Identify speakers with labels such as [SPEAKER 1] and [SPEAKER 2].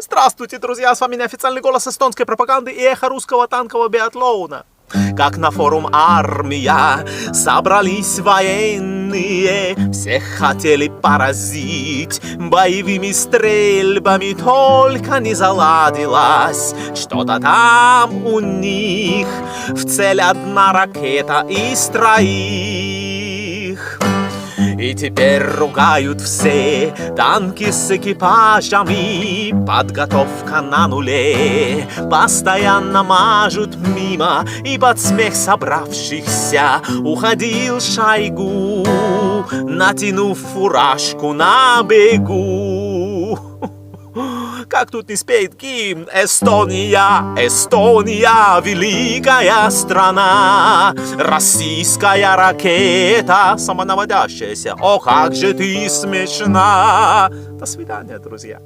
[SPEAKER 1] Здравствуйте, друзья, с вами неофициальный голос эстонской пропаганды и эхо русского танкового биатлона. Как на форум «Армия» собрались военные, всех хотели поразить. Боевыми стрельбами только не заладилось. Что-то там у них в цель одна ракета из троих. И теперь ругают все танки с экипажами, подготовка на нуле. Постоянно мажут мимо, и под смех собравшихся уходил Шойгу, натянув фуражку на бегу. Как тут не спеть гимн? Эстония, Эстония, великая страна. Российская ракета, самонаводящаяся. О, как же ты смешна. До свидания, друзья.